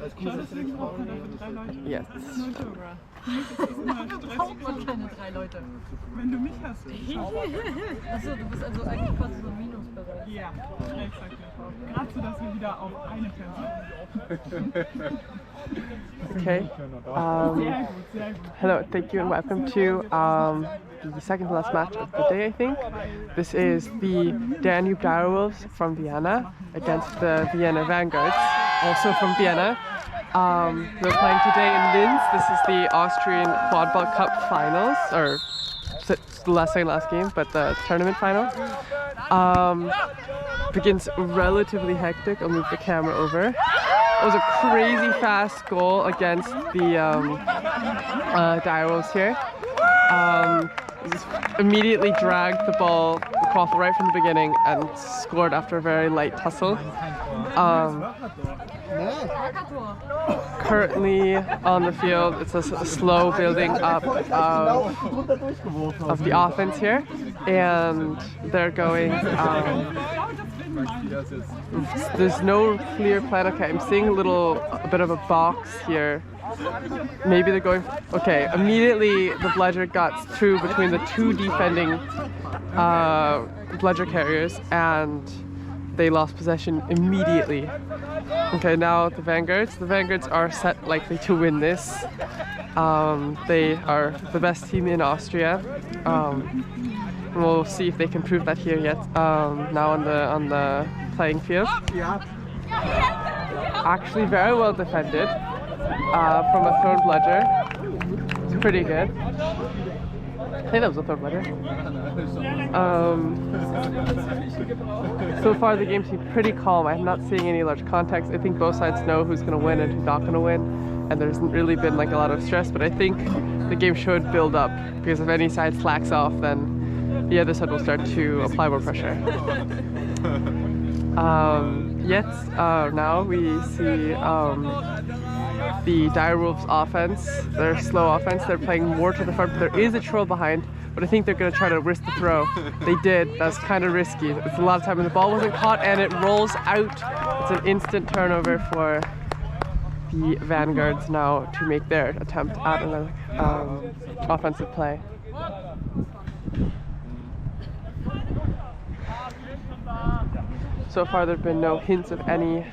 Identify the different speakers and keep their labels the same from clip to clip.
Speaker 1: Yes.
Speaker 2: Keine 3 Leute. Wenn du mich hast. Achso, du bist also eigentlich quasi so ein Minusbereich. Ja, exakt. Gerade so, dass wir wieder auf eine Person.
Speaker 1: Okay. Hello, thank you and welcome to the second to last match of the day, I think. This is the Danube Direwolves from Vienna against the Vienna Vanguards, also from Vienna. They're playing today in Linz. This is the Austrian Quadball Cup finals, or it's the second last game, but the tournament final. Begins relatively hectic. I'll move the camera over. It was a crazy fast goal against the Direwolves here. Just immediately dragged the ball, the quaffle right from the beginning, and scored after a very light tussle. Currently on the field, it's a slow building up of the offense here, and they're going. There's no clear plan. Okay, I'm seeing a bit of a box here. Maybe they're going. Okay, immediately the bludger got through between the two defending bludger carriers, and they lost possession immediately. Okay, now the Vanguards. The Vanguards are set likely to win this. They are the best team in Austria. We'll see if they can prove that here yet. Now on the playing field. Actually, very well defended from a thrown bludger. It's pretty good. I think that was a thrown bludger. So far the game seems pretty calm. I'm not seeing any large contacts. I think both sides know who's going to win and who's not going to win, and there hasn't really been like a lot of stress, but I think the game should build up, because if any side slacks off, then the other side will start to apply more pressure. Now we see the Direwolves offense, their slow offense. They're playing more to the front, but there is a troll behind, but I think they're going to try to risk the throw. They did. That's kind of risky. It's a lot of time when the ball wasn't caught and it rolls out. It's an instant turnover for the Vanguards now to make their attempt at an offensive play. So far there have been no hints of any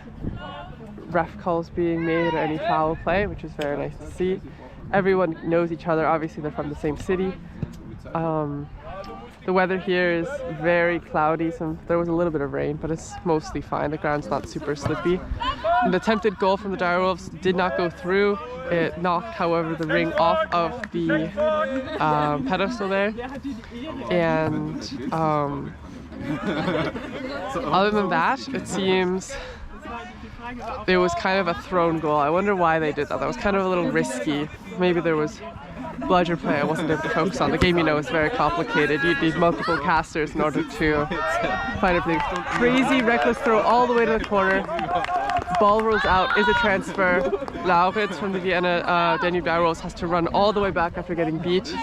Speaker 1: ref calls being made or any foul play, which is very nice to see. Everyone knows each other. Obviously they're from the same city. The weather here is very cloudy. There was a little bit of rain, but it's mostly fine. The ground's not super slippy. An attempted goal from the Direwolves did not go through. It knocked, however, the ring off of the pedestal there. And other than that, it seems it was kind of a thrown goal. I wonder why they did that. That was kind of a little risky. Maybe there was bludger play I wasn't able to focus on. The game, you know, is very complicated. You'd need multiple casters in order to find everything. Crazy reckless throw all the way to the corner. Ball rolls out, is a transfer. Lauritz from the Vienna Danube Direwolves has to run all the way back after getting beat.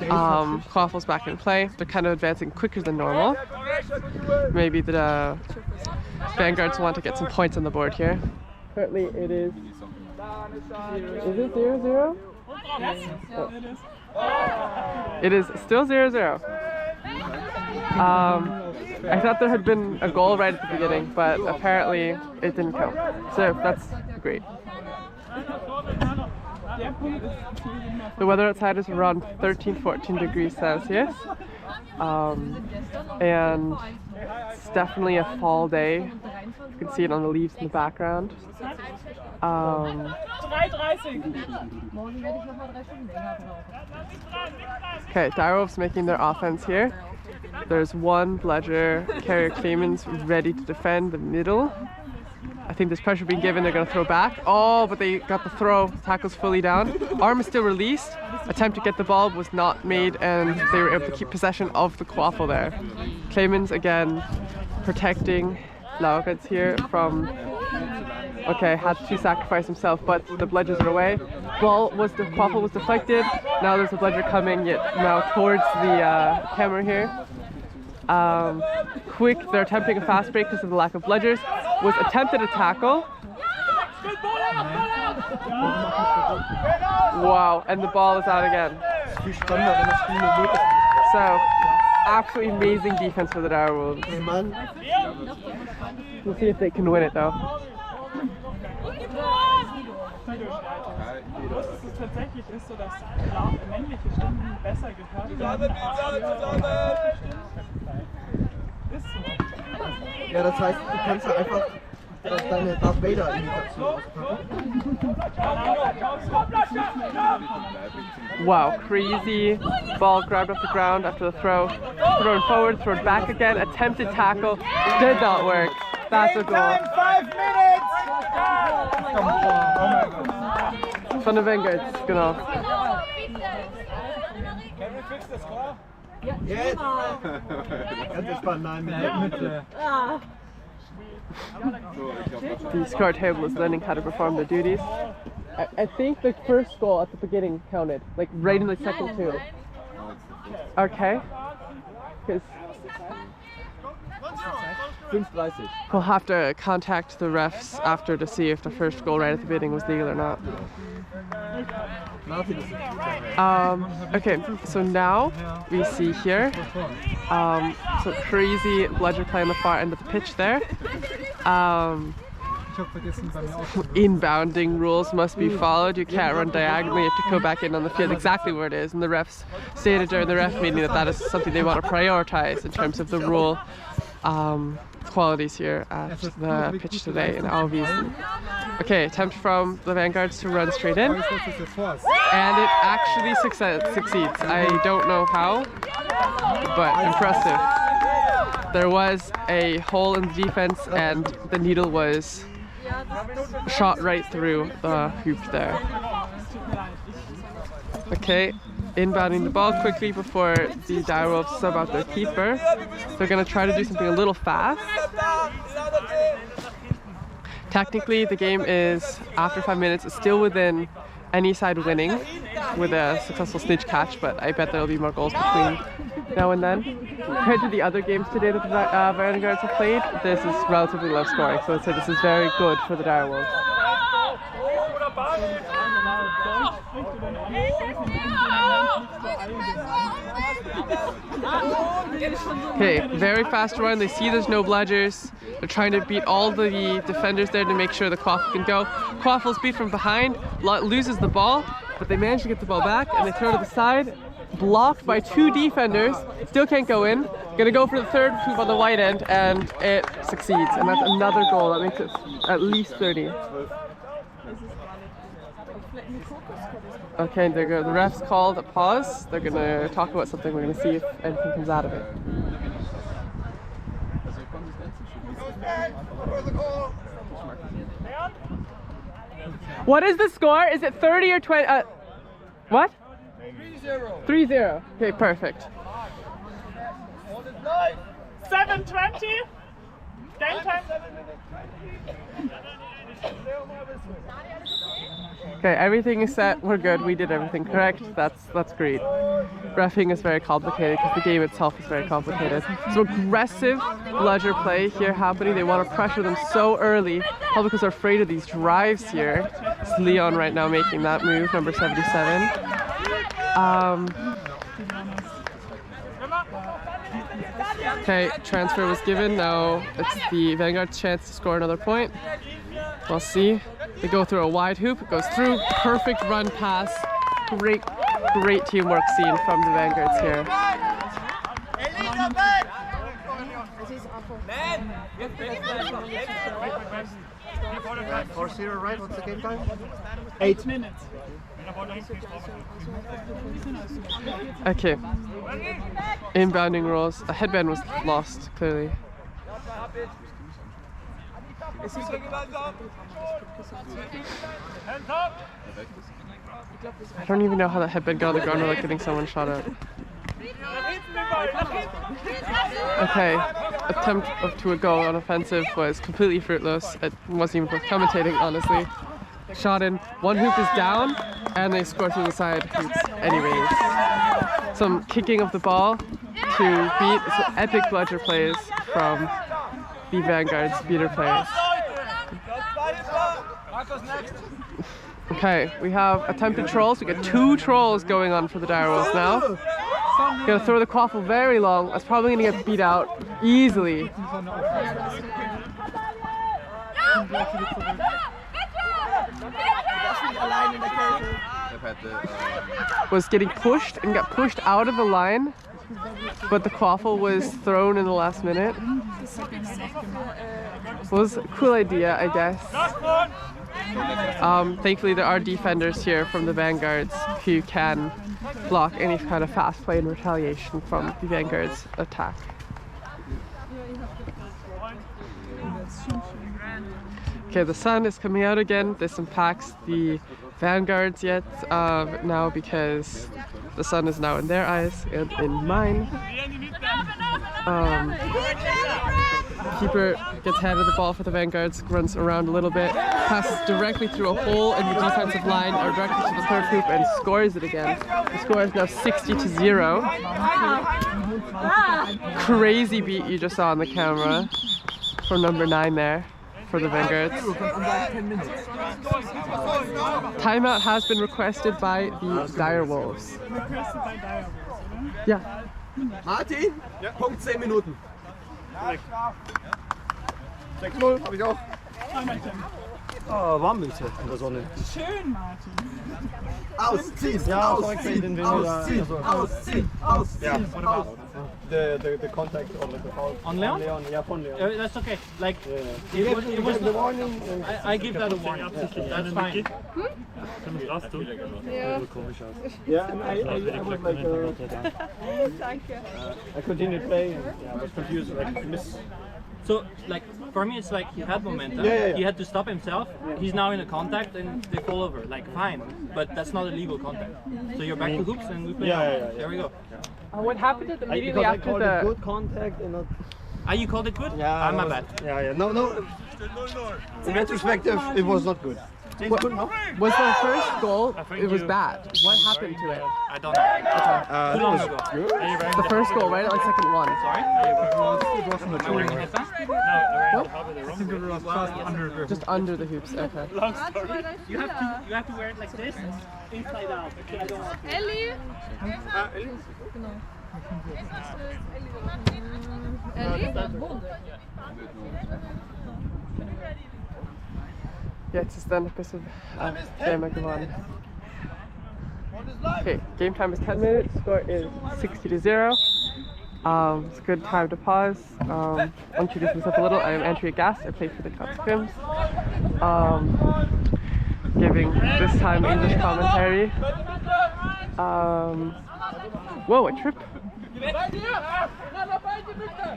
Speaker 1: Quaffle's back in play. They're kind of advancing quicker than normal. Maybe the Vanguards want to get some points on the board here. Currently it is... Is it 0-0? Yes. Oh. It is still 0-0. I thought there had been a goal right at the beginning, but apparently it didn't count. So that's great. The weather outside is around 13-14 degrees Celsius. And it's definitely a fall day. You can see it on the leaves in the background. Okay, Direwolves making their offense here. There's one bludger carrier Clemens ready to defend the middle. I think there's pressure being given, they're going to throw back. Oh, but they got the throw, tackle's fully down. Arm is still released. Attempt to get the ball was not made, and they were able to keep possession of the quaffle there. Clemens again protecting Lauritz here from... Okay, had to sacrifice himself, but the bludgers are away. The quaffle was deflected. Now there's a bludger coming now towards the camera here. They're attempting a fast break because of the lack of bludgers. Was attempted a tackle. Wow, and the ball is out again. So, absolutely amazing defense for the Direwolves. We'll see if they can win it though.
Speaker 2: Dass es tatsächlich ist, so dass männliche Stimmen besser gehört werden. Ist so.
Speaker 3: Ja, das heißt, du kannst ja einfach deine Darth Vader Imitation auspacken.
Speaker 1: Wow, crazy. Ball grabbed off the ground after the throw. Thrown forward, thrown back again. Attempted tackle. Did not work. That's a goal.
Speaker 4: 5 minutes!
Speaker 1: Von den Vanguards, genau.
Speaker 3: Jetzt! Ganz entspannt, nein, mit
Speaker 1: The score table is learning how to perform their duties. I think the first goal at the beginning counted, like right in the second two. Okay. Because we'll have to contact the refs after to see if the first goal right at the beginning was legal or not. Okay, so now we see here so crazy bludger play on the far end of the pitch there. Inbounding rules must be followed. You can't run diagonally, you have to go back in on the field exactly where it is, and the refs stated during the ref meeting that that is something they want to prioritize in terms of the rule qualities here at the pitch today in Auwiesen. Okay, attempt from the Vanguards to run straight in, and it actually succeeds. I don't know how, but impressive. There was a hole in the defense and the needle was shot right through the hoop there. Okay, inbounding the ball quickly before the Direwolves sub out their keeper. They're going to try to do something a little fast. Technically, the game is, after 5 minutes, it's still within any side winning with a successful snitch catch, but I bet there'll be more goals between now and then. Compared to the other games today that the Vanguards have played, this is relatively low scoring, so I'd say this is very good for the Direwolves. Okay, very fast run. They see there's no bludgers. They're trying to beat all the defenders there to make sure the Quaffle can go. Quaffle's beat from behind, loses the ball, but they manage to get the ball back and they throw to the side. Blocked by 2 defenders, still can't go in. Gonna go for the third hoop on the white end and it succeeds. And that's another goal. That makes it at least 30. Okay, the refs called a pause. They're gonna talk about something. We're gonna see if anything comes out of it. What is the score? Is it 30 or 20? What? 3-0. 3-0. Okay, perfect.
Speaker 2: 7:20. Game time.
Speaker 1: Okay, everything is set. We're good. We did everything correct. That's great. Reffing is very complicated because the game itself is very complicated. So aggressive bludger play here happening. They want to pressure them so early, probably because they're afraid of these drives here. It's Leon right now making that move, number 77. Okay, transfer was given. Now it's the Vanguard's chance to score another point. We'll see. They go through a wide hoop. It goes through. Perfect run pass. Great teamwork seen from the Vanguards here.
Speaker 3: 4-0, right? What's the game time?
Speaker 2: 8 minutes.
Speaker 1: Okay. Inbounding rules. A headband was lost, clearly. I don't even know how that headband got on the ground without getting someone shot at. Okay, attempt to a goal on offensive was completely fruitless. It wasn't even worth commentating, honestly. Shot in, one hoop is down, and they score through the side hoops anyways. Some kicking of the ball to beat some epic bludger plays from the Vanguard's beater players. Okay, we have attempted trolls. We got 2 trolls going on for the Direwolves now. Gonna throw the quaffle very long. That's probably gonna get beat out easily. Was getting pushed and got pushed out of the line, but the quaffle was thrown in the last minute. Was a cool idea, I guess. Thankfully there are defenders here from the Vanguards who can block any kind of fast play and retaliation from the Vanguards' attack. Okay, the sun is coming out again. This impacts the Vanguards yet now because the sun is now in their eyes and in mine. Keeper gets handed the ball for the Vanguards, runs around a little bit, passes directly through a hole in the defensive line or directly to the third hoop and scores it again. The score is now 60-0. Crazy beat you just saw on the camera from number 9 there for the Vanguards. Timeout has been requested by the Direwolves.
Speaker 2: Requested by Direwolves, oder?
Speaker 1: Yeah.
Speaker 3: Martin? Ja. Punkt 10 Minuten. 6-0, hab ich auch.
Speaker 4: Warmblüte in der Sonne.
Speaker 2: Schön, Martin.
Speaker 3: Ausziehen!
Speaker 4: Ja,
Speaker 3: Ausziehen! Ausziehen! Ausziehen! Ausziehen!
Speaker 4: The contact on the foul.
Speaker 5: On Leon?
Speaker 4: Yeah, von Leon.
Speaker 5: That's okay. Like,
Speaker 4: It
Speaker 5: it was
Speaker 4: the warning.
Speaker 5: I give that a warning. That's fine.
Speaker 4: Yeah, and I was like, I continued playing. And, I was confused. Like, miss.
Speaker 5: So, like, for me, it's like he had momentum.
Speaker 4: Yeah.
Speaker 5: He had to stop himself. He's now in a contact and they fall over. Like, fine. But that's not a legal contact. So you're back to hoops and we play.
Speaker 4: Yeah.
Speaker 5: There we go.
Speaker 1: What happened immediately
Speaker 4: Because I
Speaker 1: after
Speaker 4: called
Speaker 1: the...
Speaker 4: it good contact and not.
Speaker 5: Ah, you called it good?
Speaker 4: Yeah.
Speaker 5: My bad.
Speaker 4: Yeah. No. In retrospective, it was not good.
Speaker 1: Was the first goal, it was bad. What happened to it?
Speaker 5: I don't know. Too long ago.
Speaker 1: The first goal, right? Like second one.
Speaker 5: Sorry?
Speaker 1: Just under the hoops, okay.
Speaker 5: You have to wear it like this, inside out. I don't want to.
Speaker 6: Ellie? Ellie?
Speaker 1: Jetzt ist dann ein bisschen wärmer geworden. Okay, game time is 10 minutes, score is 60-0. It's a good time to pause. I'll introduce myself a little. I am Andrea Gast, I play for the Scrims. Giving this time English commentary. Whoa, a trip.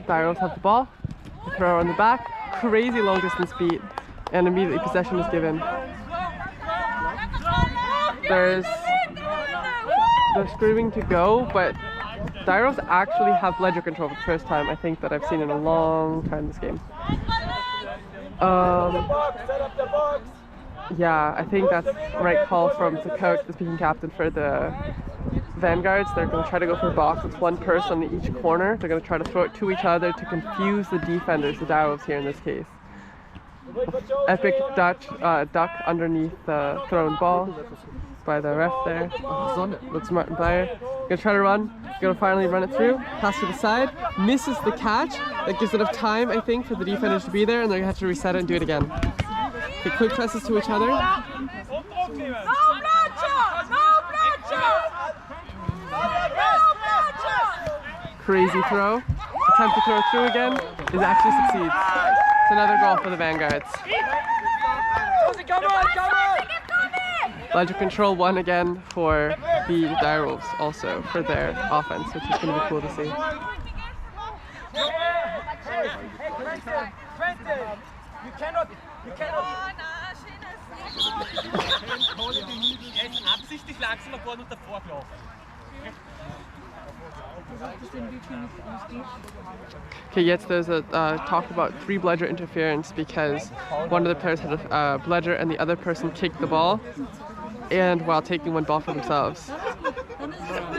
Speaker 1: Direwolves have the ball, the throw on the back, crazy long distance beat. And immediately possession is given. They're screaming to go, but Direwolves actually have ledger control for the first time I think that I've seen in a long time this game. Yeah, I think that's the right call from the coach, the speaking captain for the Vanguards. They're going to try to go for a box. It's one person in each corner. They're going to try to throw it to each other to confuse the defenders, the Direwolves here in this case. Epic duck underneath the thrown ball by the ref there. Looks Martin Bayer. Gonna try to run. Gonna finally run it through. Pass to the side. Misses the catch. That gives enough time, I think, for the defenders to be there, and they're gonna have to reset it and do it again. Okay, quick presses to each other. Crazy throw. Attempt to throw it through again. It actually succeeds. Another goal for the Vanguards. Ledger control won again for the Direwolves also for their offense, which is going to be cool to see. Okay, yes, there's a talk about 3 bludger interference because one of the players had a bludger and the other person kicked the ball, and while taking one ball for themselves.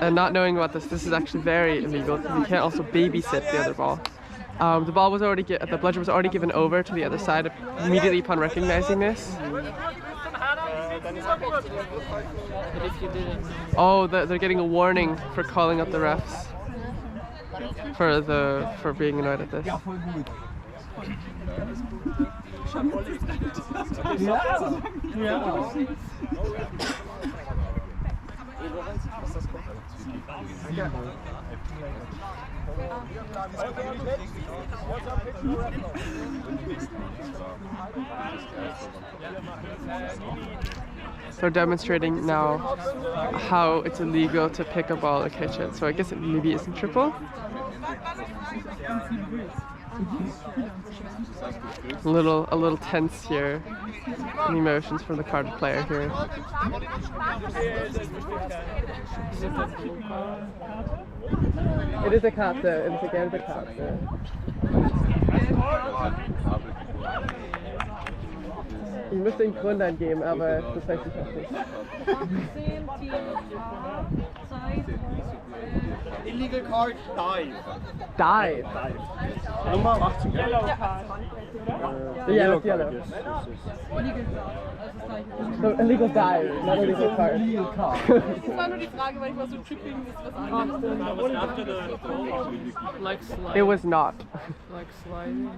Speaker 1: And not knowing about this is actually very illegal because you can't also babysit the other ball. The ball was already, the bludger was already given over to the other side immediately upon recognizing this. Oh, they're getting a warning for calling up the refs for being annoyed at this. They're demonstrating now how it's illegal to pick a ball or catch it. So I guess it maybe isn't triple. A little tense here. And emotions from the carded player here. It is a Karte, it's a gelbe Karte. Ich müsste den Grund angeben, aber das weiß ich auch nicht.
Speaker 4: Illegal card, dive.
Speaker 1: Dive?
Speaker 4: Nummer 18.
Speaker 2: Yellow card.
Speaker 1: Yeah, it's yellow. So, illegal dive, not illegal card.
Speaker 2: Das war nur die Frage, weil ich war so tripping, das was
Speaker 5: Like sliding.
Speaker 1: It was not.
Speaker 5: Like sliding.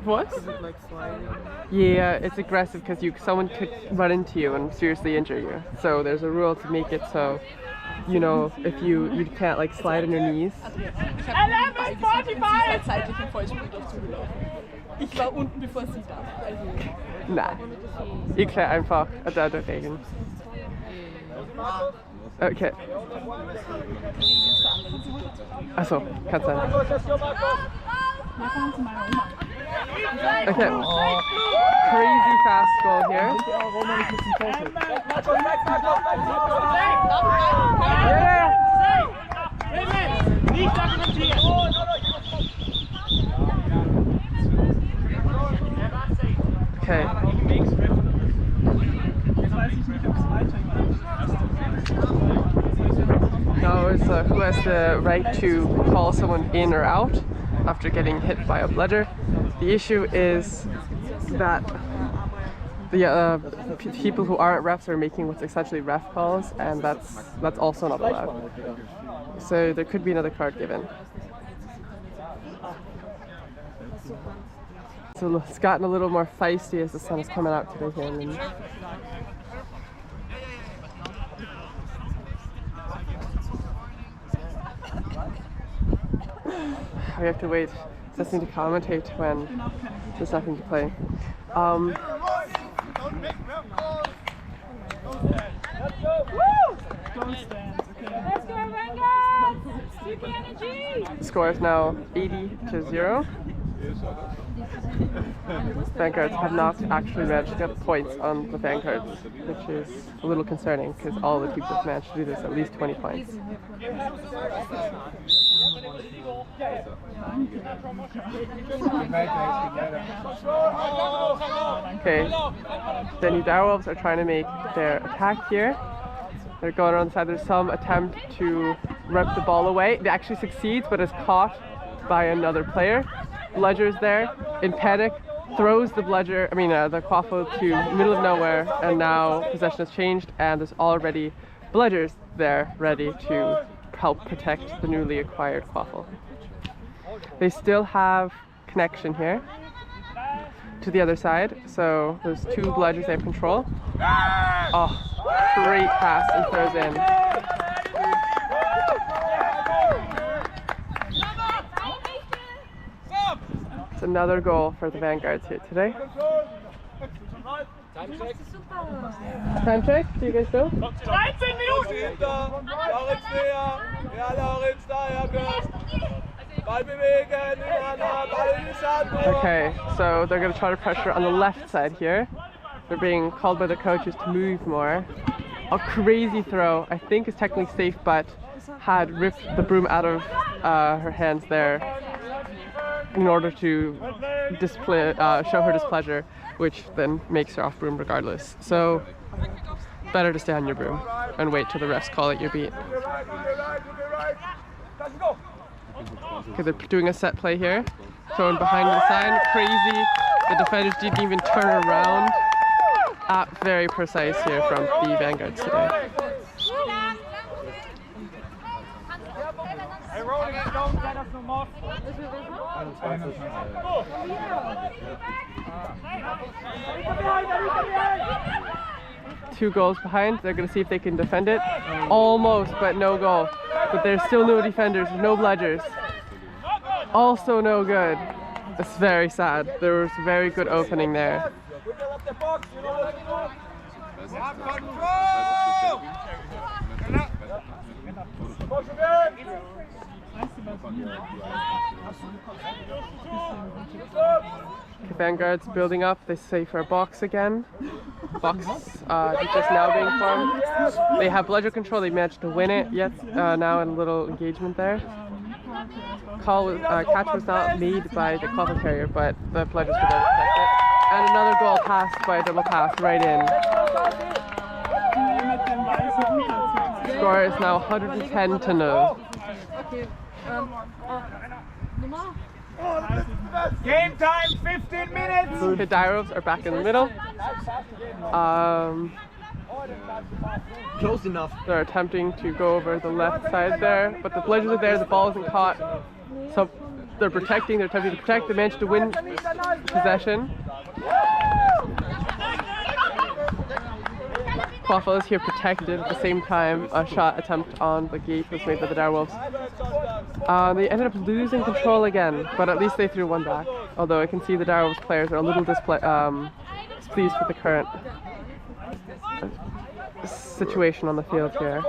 Speaker 1: What?
Speaker 5: Is it like sliding?
Speaker 1: Yeah, it's aggressive because someone could run into you and seriously injure you. So there's a rule to make it so, you know, if you can't like slide on your knees.
Speaker 2: zeitlich im Vollsprint auf zugelaufen. Ich war unten, bevor sie da war. Also
Speaker 1: Nein. Ich klär einfach da dagegen. Okay. Achso, kann sein. Okay. Crazy fast goal here. Yeah. Okay. Now it's who has the right to call someone in or out after getting hit by a bludger. The issue is that the people who aren't refs are making what's essentially ref calls, and that's also not allowed. So there could be another card given. So it's gotten a little more feisty as the sun is coming out today here in Linz. We have to wait, listening to commentate when there's nothing to play.
Speaker 2: Don't stand, okay.
Speaker 6: Let's go, Vanguards! Keep energy!
Speaker 1: The score is now 80-0. Vanguards have not actually managed to get points on the Vanguards, which is a little concerning because all the teams have managed to do this at least 20 points. Okay, the new Direwolves are trying to make their attack here. They're going around the side. There's some attempt to rip the ball away. It actually succeeds, but is caught by another player. Bludger's there, in panic, throws the bludger, the quaffle to middle of nowhere, and now possession has changed, and there's already bludgers there ready to help protect the newly acquired quaffle. They still have connection here to the other side, so there's two bludgers they have control. Oh, great pass and throws in. It's another goal for the Vanguards here today. Time check? Do you guys know?
Speaker 4: 13 Minuten!
Speaker 1: Okay, so they're going to try to pressure on the left side here. They're being called by the coaches to move more. A crazy throw, I think is technically safe, but had ripped the broom out of her hands there in order to show her displeasure, which then makes her off broom regardless. So better to stay on your broom and wait till the refs call it your beat. Okay, they're doing a set play here. Thrown behind the sign, crazy. The defenders didn't even turn around. Very precise here from the Vanguards today. Two goals behind. They're going to see if they can defend it. Almost, but no goal. But there's still no defenders, no bludgers. Also no good. It's very sad. There was a very good opening there. The Vanguards building up. They say for a box again. Box just now being formed. They have bludger control. They managed to win it yet. Now in a little engagement there. Catch was not made by the Commentator, but the bludgers were there to protect it. And another goal passed by a double pass right in. Score is now 110-0.
Speaker 4: Game time, 15 minutes!
Speaker 1: The Direwolves are back in the middle.
Speaker 3: Close enough.
Speaker 1: They're attempting to go over the left side there, but the bludgers are there, the ball isn't caught. So they're protecting, they're attempting to protect. They managed to win possession. Quaffle is here protected at the same time. A shot attempt on the gate was made by the Direwolves. They ended up losing control again, but at least they threw one back. Although I can see the Direwolves players are a little displeased with the current situation on the field here.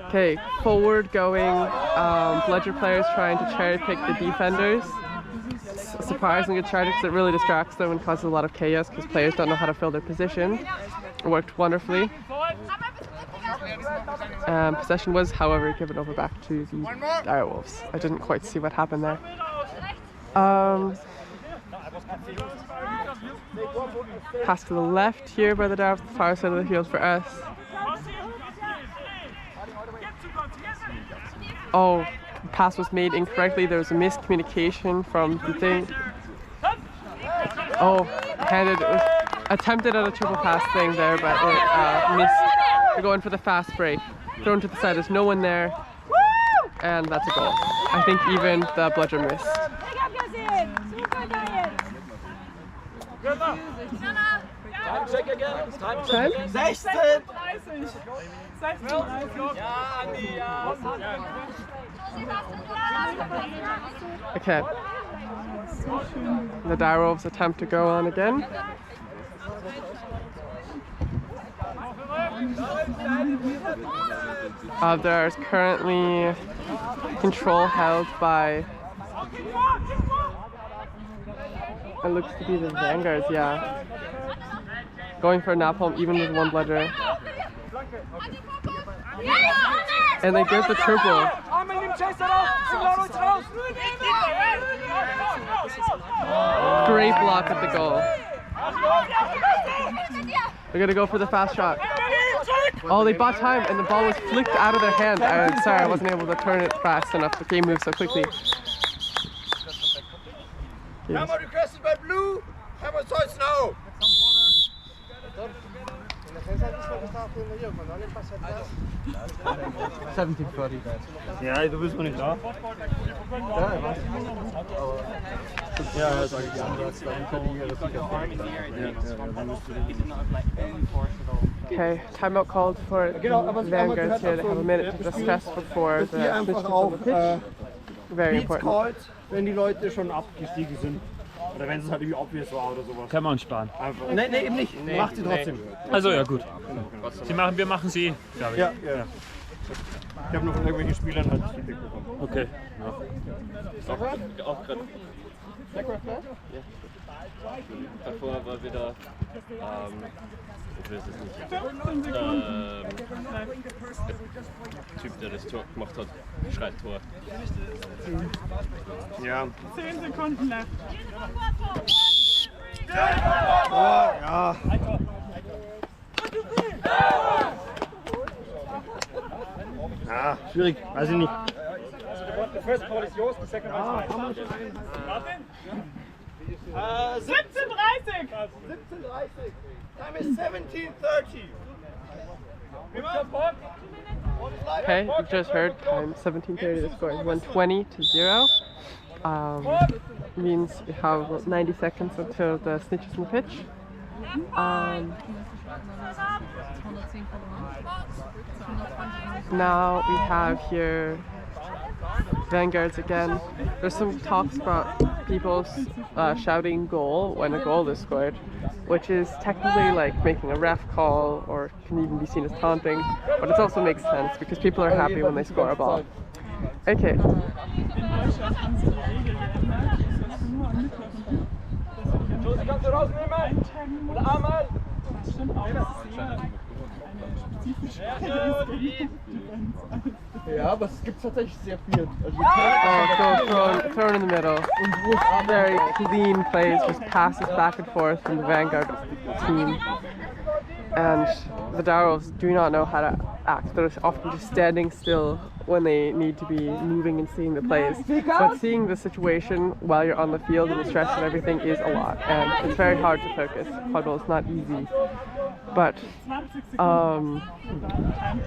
Speaker 1: Okay, forward going bludger players trying to cherry pick the defenders. Surprisingly good strategy because it really distracts them and causes a lot of chaos because players don't know how to fill their position. It worked wonderfully. Possession was, however, given over back to the Direwolves. I didn't quite see what happened there. Pass to the left here by the Direwolves, the far side of the field for us. Oh, the pass was made incorrectly. There was a miscommunication from the thing. Oh, handed. It was attempted at a triple pass thing there, but it missed. They're going for the fast break. Thrown to the side. There's no one there, and that's a goal. I think even the bludger missed.
Speaker 4: Time check again. Time
Speaker 1: Time?
Speaker 3: 16!
Speaker 1: Okay. The Direwolves attempt to go on again. There is currently control held by, it looks to be the Vanguards, yeah. Going for a napalm even with one bludger. And they get the triple. Great block at the goal. They're gonna go for the fast shot. Oh, they bought time and the ball was flicked out of their hand. I'm sorry, I wasn't able to turn it fast enough. The game moved so quickly. Yes.
Speaker 4: requested by Blue. Have a choice now.
Speaker 3: 17:40.
Speaker 7: Ja, du bist noch nicht da.
Speaker 3: Ja, ich weiß. Ja, sag ich, die Ansatz,
Speaker 1: Okay, timeout called for the Vanguards here. They have a minute to discuss before the
Speaker 7: Einfach auch
Speaker 1: very
Speaker 7: Beats
Speaker 1: important.
Speaker 7: called, wenn die Leute schon abgestiegen sind. Oder wenn es halt irgendwie obvious war oder sowas.
Speaker 8: Kann man uns sparen.
Speaker 7: Nein, eben nicht. Macht sie trotzdem.
Speaker 8: Also ja gut. Wir machen sie, glaube ich.
Speaker 7: Ja. Ich habe nur von irgendwelchen Spielern halt Feedback bekommen.
Speaker 8: Okay.
Speaker 5: Auch gerade. Davor war wieder, ich weiß es nicht, der Typ, der das Tor gemacht hat, schreit Tor.
Speaker 7: Ja.
Speaker 2: 10 Sekunden left.
Speaker 7: Ja. Ja, schwierig, weiß ich nicht.
Speaker 2: The first call is yours, the second one is mine. 17:30!
Speaker 4: 17:30. Time is 17:30.
Speaker 1: Okay, you just heard time 17:30. The score is 120-0. Means we have 90 seconds until the snitch is on the pitch. Now we have here Vanguards again. There's some talks about people shouting goal when a goal is scored, which is technically like making a ref call or can even be seen as taunting, but it also makes sense because people are happy when they score a ball. Okay.
Speaker 2: Kannst du rausnehmen? Oder einmal? Das stimmt auch. Das ist eher eine spezifische
Speaker 3: Ja, aber es gibt tatsächlich sehr viel.
Speaker 1: Oh, thrown in the middle. Very clean plays, just passes back and forth from the Vanguard team. And the Direwolves do not know how to act. They're often just standing still when they need to be moving and seeing the plays. But seeing the situation while you're on the field and the stress and everything is a lot. And it's very hard to focus. Quadball is not easy. But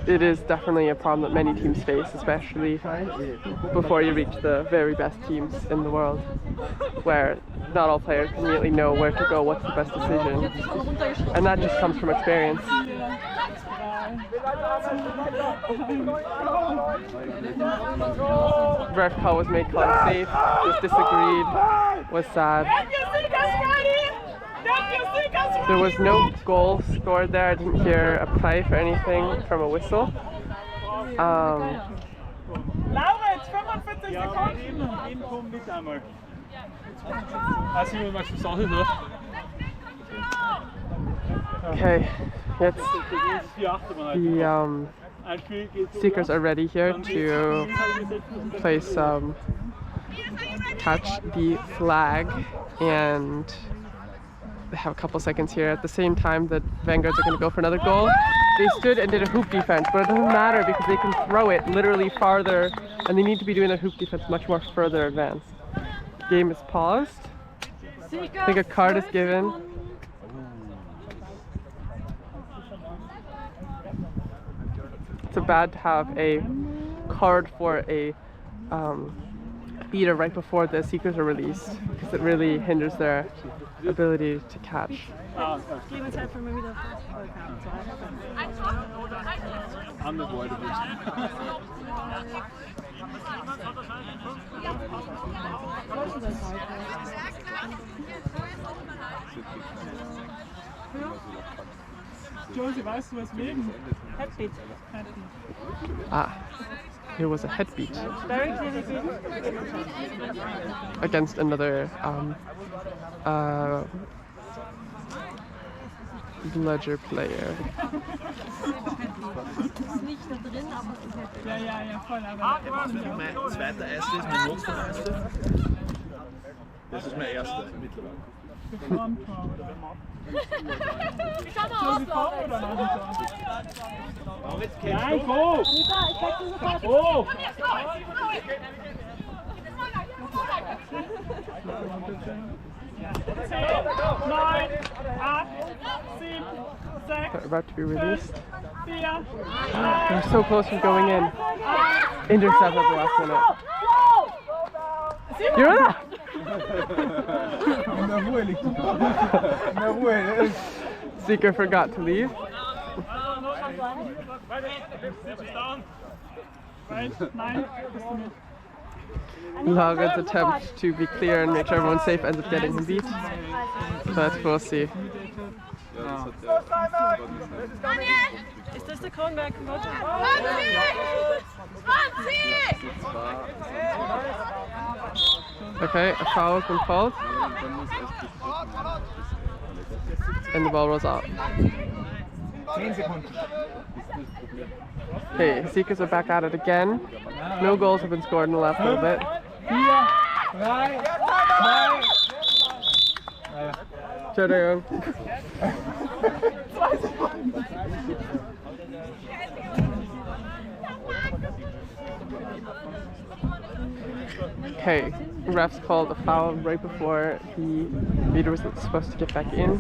Speaker 1: it is definitely a problem that many teams face, especially before you reach the very best teams in the world, where not all players immediately know where to go, what's the best decision, and that just comes from experience. Ref call was made call safe, was disagreed, was sad. There was no goal scored there. I didn't hear a pipe or anything from a whistle.
Speaker 2: Lauritz, 45 Sekunden!
Speaker 1: Okay, jetzt the Seekers are ready here to place catch the flag, and they have a couple seconds here. At the same time that Vanguards are going to go for another goal. They stood and did a hoop defense, but it doesn't matter because they can throw it literally farther, and they need to be doing their hoop defense much more further advanced. Game is paused. I think a card is given. It's bad to have a card for a beater right before the Seekers are released because it really hinders their ability to catch.
Speaker 2: Josie, weißt du was wegen?
Speaker 6: Headbeat.
Speaker 1: Ah, here was a head beat
Speaker 6: Very clearly beaten.
Speaker 1: against another Ledger player.
Speaker 2: Ja, voll, aber...
Speaker 4: Mein zweiter Erster ist mein nächster Erster. Das ist mein erster mittlerweile.
Speaker 2: Ich kann mal auslaufen oder noch nicht?
Speaker 7: Nein, go! Oh!
Speaker 2: 10, 9, 8, 7, 6,
Speaker 1: They're about to be released.
Speaker 2: 4,
Speaker 1: They're so close from going in. Intercept at the last minute. You're that!
Speaker 3: In der Ruhe liegt die. In der Ruhe.
Speaker 1: Seeker forgot to leave. Lauritz attempt to be clear and make sure everyone's safe ends up getting him beat. But we'll see.
Speaker 6: Ist das der Kronberg?
Speaker 1: Okay, a foul has been called. And the ball rolls out.
Speaker 3: 10 Sekunden.
Speaker 1: Okay, Seekers are back at it again. No goals have been scored in the last little bit.
Speaker 3: 4, 3,
Speaker 1: Entschuldigung. Okay, refs called a foul right before the leader was supposed to get back in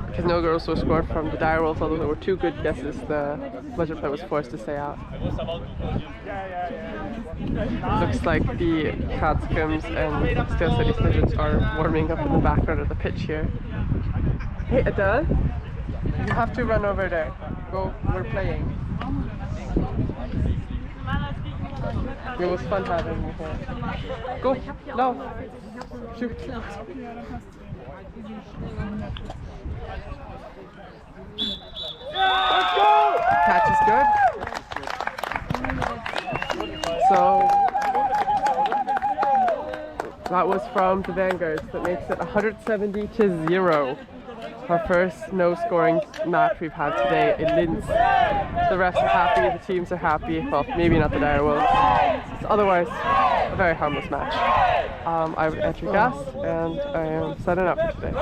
Speaker 1: because no girls were scored from the Direwolves, although there were 2 good guesses. The Bludger player was forced to stay out. Looks like the Catskums and Steel City Snidgets are warming up in the background of the pitch here. Hey Adele, you have to run over there. Go, we're playing. It was fun having you here. Go, no. Shoot. Catch is good. So that was from the Vanguards. That makes it 170-0. Our first no-scoring match we've had today in Linz. The refs are happy, the teams are happy. Well, maybe not the Direwolves. It's otherwise a very harmless match. I'm Andrea Gast, and I am signing up for today.